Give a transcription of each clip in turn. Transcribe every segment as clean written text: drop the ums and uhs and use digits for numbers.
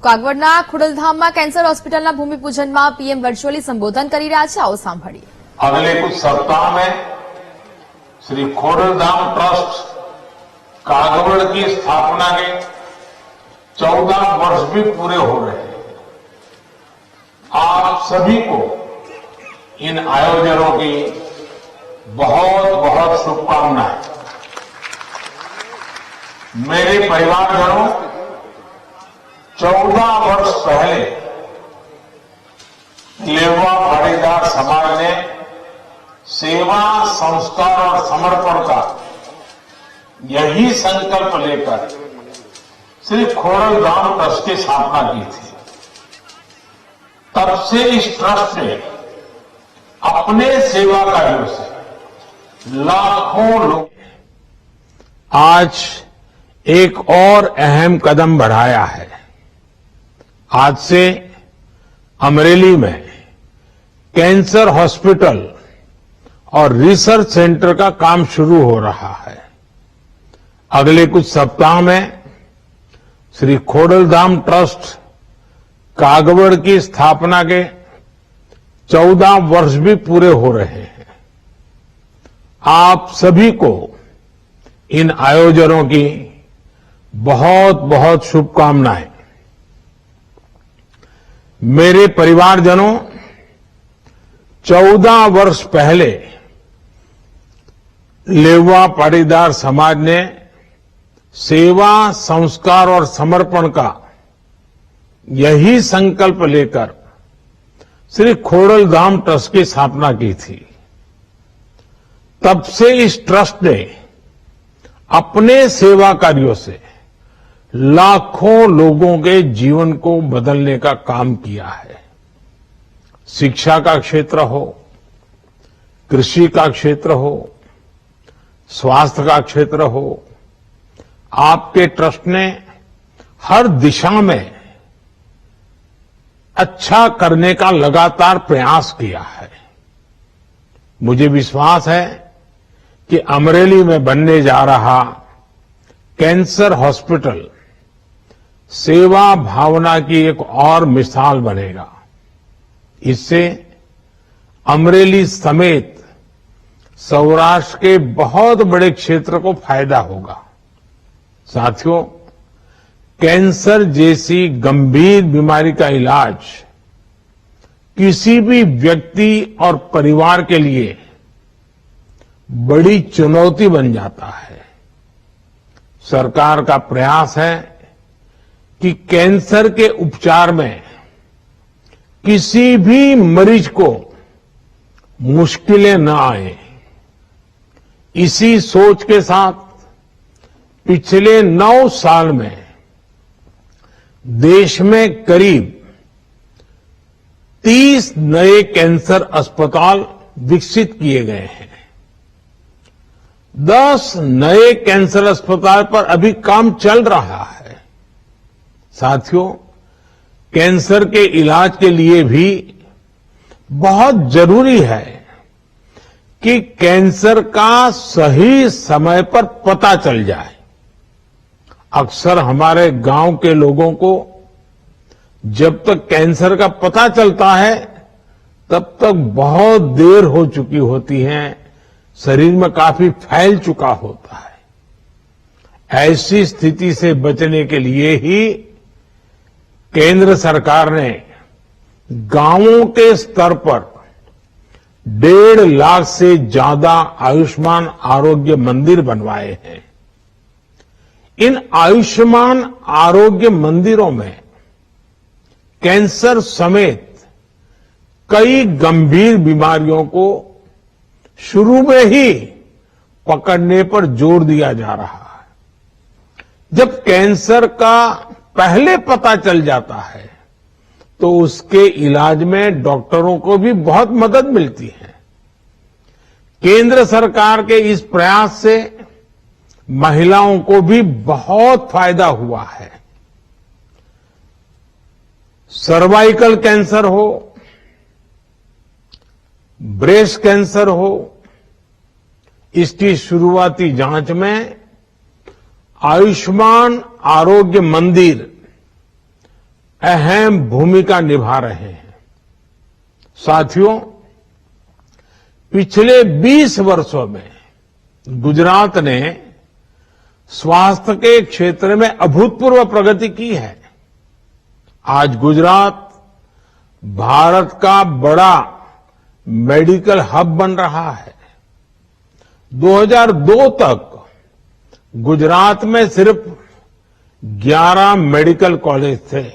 કાગવડના ખુડલધામમાં cancer હોસ્પિટલના ભૂમિપૂજનમાં PM virtually સંબોધન કરી રહ્યા છે। આવો સાંભળીએ। अगले कुछ सप्ताह में श्री खोडलधाम ट्रस्ट कागवड़ की स्थापना के 14 वर्ष भी पूरे हो रहे हैं। आप सभी को इन आयोजनों की बहुत बहुत शुभकामनाएं। मेरे परिवारजनों, 14 वर्ष पहले लेवा पाटीदार समाज ने सेवा, संस्कार और समर्पण का यही संकल्प लेकर श्री खोडलधाम ट्रस्ट की स्थापना की थी। तब से इस ट्रस्ट ने अपने सेवा कार्यों से लाखों लोग आज एक और अहम कदम बढ़ाया है। आज से अमरेली में कैंसर हॉस्पिटल और रिसर्च सेंटर का काम शुरू हो रहा है। अगले कुछ सप्ताह में श्री खोडलधाम ट्रस्ट कागवड़ की स्थापना के 14 वर्ष भी पूरे हो रहे हैं। आप सभी को इन आयोजनों की बहुत बहुत शुभकामनाएं। मेरे परिवारजनों, 14 वर्ष पहले लेवा पाटीदार समाज ने सेवा, संस्कार और समर्पण का यही संकल्प लेकर श्री खोडलधाम ट्रस्ट की स्थापना की थी। तब से इस ट्रस्ट ने अपने सेवा कार्यों से लाखों लोगों के जीवन को बदलने का काम किया है। शिक्षा का क्षेत्र हो, कृषि का क्षेत्र हो, स्वास्थ्य का क्षेत्र हो, आपके ट्रस्ट ने हर दिशा में अच्छा करने का लगातार प्रयास किया है। मुझे विश्वास है कि अमरेली में बनने जा रहा कैंसर हॉस्पिटल सेवा भावना की एक और मिसाल बनेगा। इससे अमरेली समेत सौराष्ट्र के बहुत बड़े क्षेत्र को फायदा होगा। साथियों, कैंसर जैसी गंभीर बीमारी का इलाज किसी भी व्यक्ति और परिवार के लिए बड़ी चुनौती बन जाता है। सरकार का प्रयास है कि कैंसर के उपचार में किसी भी मरीज को मुश्किलें न आए। इसी सोच के साथ पिछले 9 साल में देश में करीब 30 नए कैंसर अस्पताल विकसित किए गए हैं। 10 नए कैंसर अस्पताल पर अभी काम चल रहा है। साथियों, कैंसर के इलाज के लिए भी बहुत जरूरी है कि कैंसर का सही समय पर पता चल जाए। अक्सर हमारे गांव के लोगों को जब तक कैंसर का पता चलता है तब तक बहुत देर हो चुकी होती है, शरीर में काफी फैल चुका होता है। ऐसी स्थिति से बचने के लिए ही केंद्र सरकार ने गांवों के स्तर पर 1.5 लाख से ज्यादा आयुष्मान आरोग्य मंदिर बनवाए हैं। इन आयुष्मान आरोग्य मंदिरों में कैंसर समेत कई गंभीर बीमारियों को शुरू में ही पकड़ने पर जोर दिया जा रहा है। जब कैंसर का पहले पता चल जाता है तो उसके इलाज में डॉक्टरों को भी बहुत मदद मिलती है। केंद्र सरकार के इस प्रयास से महिलाओं को भी बहुत फायदा हुआ है। सर्वाइकल कैंसर हो, ब्रेस्ट कैंसर हो, इसकी शुरुआती जांच में आयुष्मान आरोग्य मंदिर अहम भूमिका निभा रहे हैं। साथियों, पिछले 20 वर्षों में गुजरात ने स्वास्थ्य के क्षेत्र में अभूतपूर्व प्रगति की है। आज गुजरात भारत का बड़ा मेडिकल हब बन रहा है। 2002 तक गुजरात में सिर्फ 11 मेडिकल कॉलेज थे।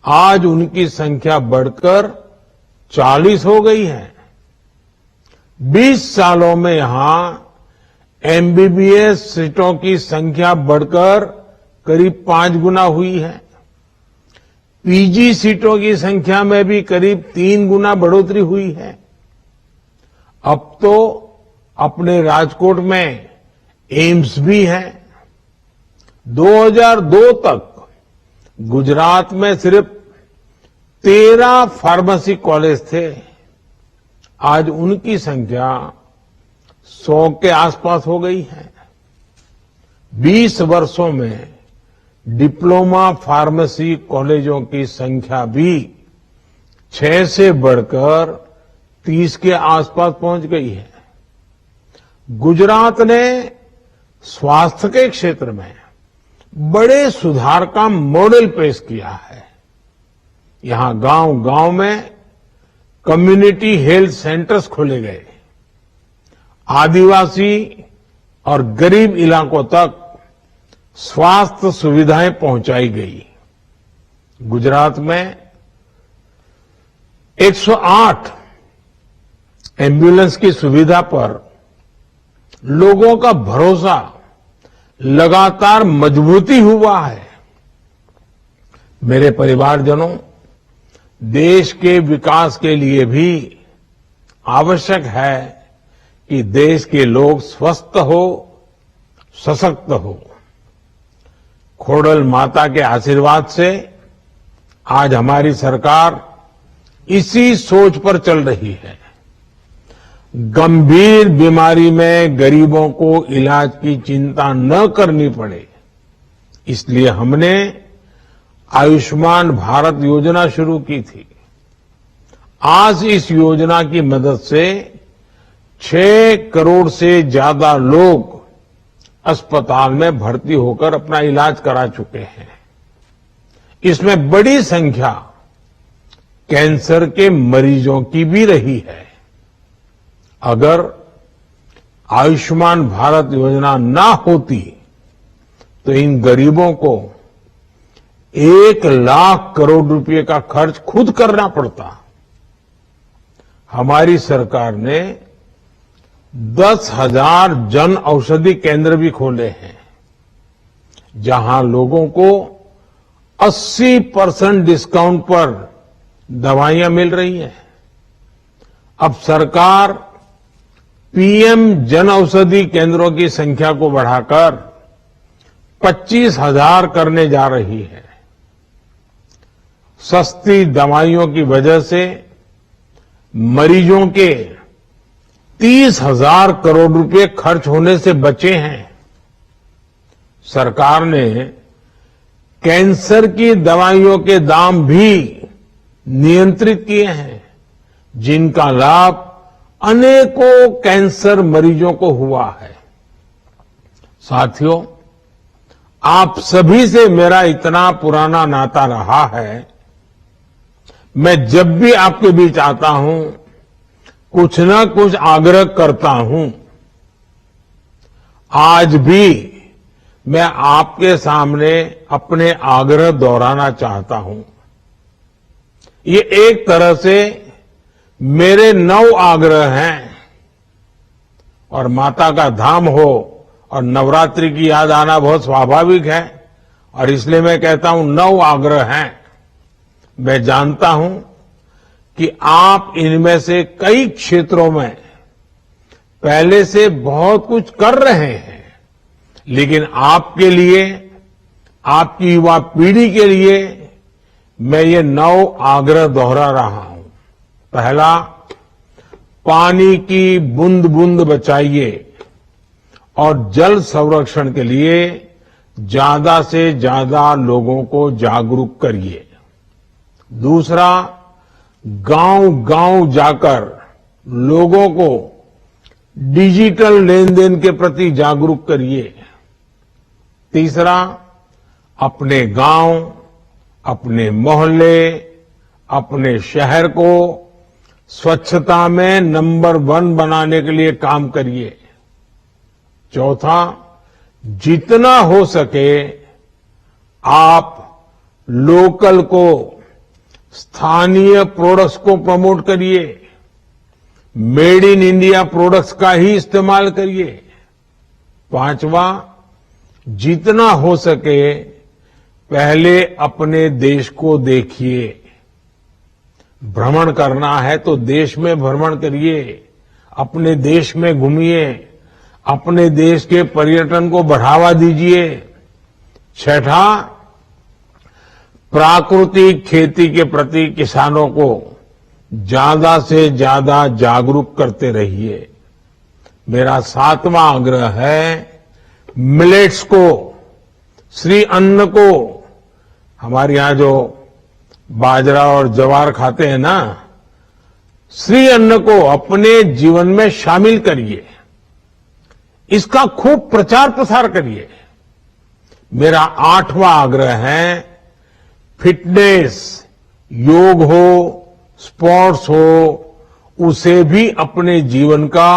आज उनकी संख्या बढ़कर 40 हो गई है। 20 सालों में यहां एमबीबीएस सीटों की संख्या बढ़कर करीब 5 गुना हुई है। पीजी सीटों की संख्या में भी करीब 3 गुना बढ़ोतरी हुई है। अब तो अपने राजकोट में एम्स भी है। 2002 तक गुजरात में सिर्फ 13 फार्मेसी कॉलेज थे। आज उनकी संख्या 100 के आसपास हो गई है। 20 वर्षों में डिप्लोमा फार्मेसी कॉलेजों की संख्या भी 6 से बढ़कर 30 के आसपास पहुंच गई है। गुजरात ने स्वास्थ्य के क्षेत्र में बड़े सुधार का मॉडल पेश किया है। यहां गांव-गांव में कम्युनिटी हेल्थ सेंटर्स खोले गए। आदिवासी और गरीब इलाकों तक स्वास्थ्य सुविधाएं पहुंचाई गई। गुजरात में 108 एम्बुलेंस की सुविधा पर लोगों का भरोसा लगातार मजबूती हुआ है। मेरे परिवारजनों, देश के विकास के लिए भी आवश्यक है कि देश के लोग स्वस्थ हो, सशक्त हो। खोड़ल माता के आशीर्वाद से आज हमारी सरकार इसी सोच पर चल रही है। गंभीर बीमारी में गरीबों को इलाज की चिंता न करनी पड़े, इसलिए हमने आयुष्मान भारत योजना शुरू की थी। आज इस योजना की मदद से 6 करोड़ से ज्यादा लोग अस्पताल में भर्ती होकर अपना इलाज करा चुके हैं। इसमें बड़ी संख्या कैंसर के मरीजों की भी रही है। अगर आयुष्मान भारत योजना ना होती तो इन गरीबों को 1 लाख करोड़ रुपए का खर्च खुद करना पड़ता। हमारी सरकार ने 10,000 जन औषधि केंद्र भी खोले हैं, जहां लोगों को 80% डिस्काउंट पर दवाइयां मिल रही हैं। अब सरकार पीएम जन औषधि केंद्रों की संख्या को बढ़ाकर 25,000 करने जा रही है। सस्ती दवाइयों की वजह से मरीजों के 30,000 करोड़ रुपए खर्च होने से बचे हैं। सरकार ने कैंसर की दवाइयों के दाम भी नियंत्रित किए हैं, जिनका लाभ अनेकों कैंसर मरीजों को हुआ है। साथियों, आप सभी से मेरा इतना पुराना नाता रहा है। मैं जब भी आपके बीच आता हूं, कुछ न कुछ आग्रह करता हूं। आज भी मैं आपके सामने अपने आग्रह दोहराना चाहता हूं। ये एक तरह से मेरे 9 आग्रह हैं, और माता का धाम हो और नवरात्रि की याद आना बहुत स्वाभाविक है, और इसलिए मैं कहता हूं 9 आग्रह हैं। मैं जानता हूं कि आप इनमें से कई क्षेत्रों में पहले से बहुत कुछ कर रहे हैं, लेकिन आपके लिए, आपकी युवा पीढ़ी के लिए मैं ये 9 आग्रह दोहरा रहा हूं। पहला, पानी की बूंद बूंद बचाइए और जल संरक्षण के लिए ज्यादा से ज्यादा लोगों को जागरूक करिए। दूसरा, गांव-गांव जाकर लोगों को डिजिटल लेन देन के प्रति जागरूक करिए। तीसरा, अपने गांव, अपने मोहल्ले, अपने शहर को स्वच्छता में नंबर 1 बनाने के लिए काम करिए। चौथा, जितना हो सके आप लोकल को, स्थानीय प्रोडक्ट्स को प्रमोट करिए। मेड इन इंडिया प्रोडक्ट्स का ही इस्तेमाल करिए। पांचवा, जितना हो सके पहले अपने देश को देखिए। भ्रमण करना है तो देश में भ्रमण करिए, अपने देश में घूमिए, अपने देश के पर्यटन को बढ़ावा दीजिए। छठा, प्राकृतिक खेती के प्रति किसानों को ज्यादा से ज्यादा जागरूक करते रहिए। मेरा 7वां आग्रह है, मिलेट्स को, श्री अन्न को, हमारे यहां जो बाजरा और ज्वार खाते हैं ना, श्री अन्न को अपने जीवन में शामिल करिए। इसका खूब प्रचार प्रसार करिए। मेरा 8वां आग्रह है, फिटनेस, योग हो, स्पोर्ट्स हो, उसे भी अपने जीवन का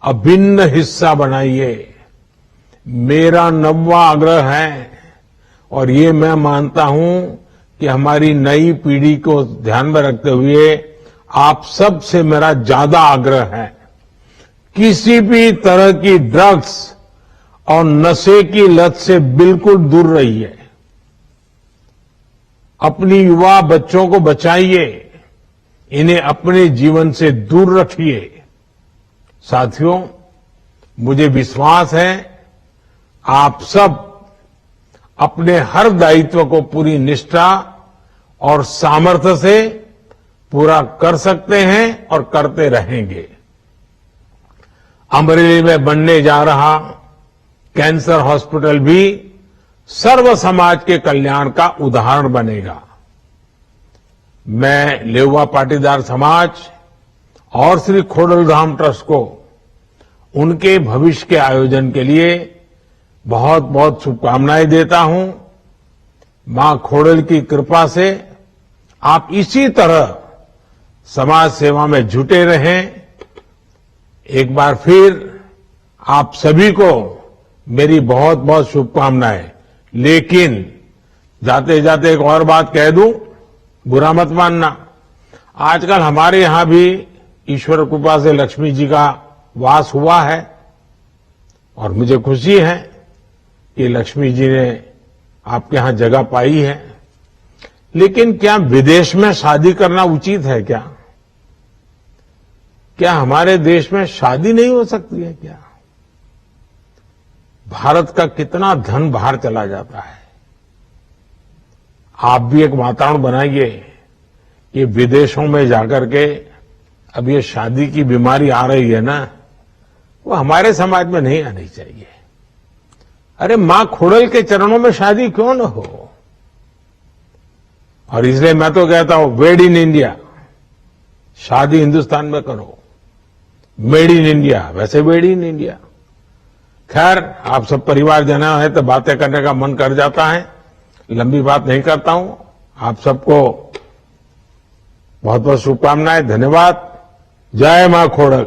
अभिन्न हिस्सा बनाइए। मेरा 9वां आग्रह है, और ये मैं मानता हूं कि हमारी नई पीढ़ी को ध्यान में रखते हुए आप सब से मेरा ज्यादा आग्रह है, किसी भी तरह की ड्रग्स और नशे की लत से बिल्कुल दूर रहिए। अपनी युवा बच्चों को बचाइए, इन्हें अपने जीवन से दूर रखिए। साथियों, मुझे विश्वास है आप सब अपने हर दायित्व को पूरी निष्ठा और सामर्थ्य से पूरा कर सकते हैं और करते रहेंगे। अमरेली में बनने जा रहा कैंसर हॉस्पिटल भी सर्व समाज के कल्याण का उदाहरण बनेगा। मैं लेउवा पाटीदार समाज और श्री खोडलधाम ट्रस्ट को उनके भविष्य के आयोजन के लिए बहुत बहुत शुभकामनाएं देता हूं। मां खोडल की कृपा से आप इसी तरह समाज सेवा में जुटे रहें। एक बार फिर आप सभी को मेरी बहुत बहुत शुभकामनाएं। लेकिन जाते जाते एक और बात कह दूं, बुरा मत मानना। आजकल हमारे यहां भी ईश्वर कृपा से लक्ष्मी जी का वास हुआ है और मुझे खुशी है कि लक्ष्मी जी ने आपके यहां जगह पाई है। लेकिन क्या विदेश में शादी करना उचित है क्या? क्या हमारे देश में शादी नहीं हो सकती है क्या? भारत का कितना धन बाहर चला जाता है। आप भी एक वातावरण बनाइए कि विदेशों में जाकर के अब ये शादी की बीमारी आ रही है ना, वो हमारे समाज में नहीं आनी चाहिए। अरे मां खोडल के चरणों में शादी क्यों न हो? और इसलिए मैं तो कहता हूं, वेड इन इंडिया, शादी हिंदुस्तान में करो। मेड इन इंडिया, वैसे वेड इन इंडिया। खैर, आप सब परिवार जना है तो बातें करने का मन कर जाता है, लंबी बात नहीं करता हूं। आप सबको बहुत बहुत शुभकामनाएं, धन्यवाद। जय मां खोडल।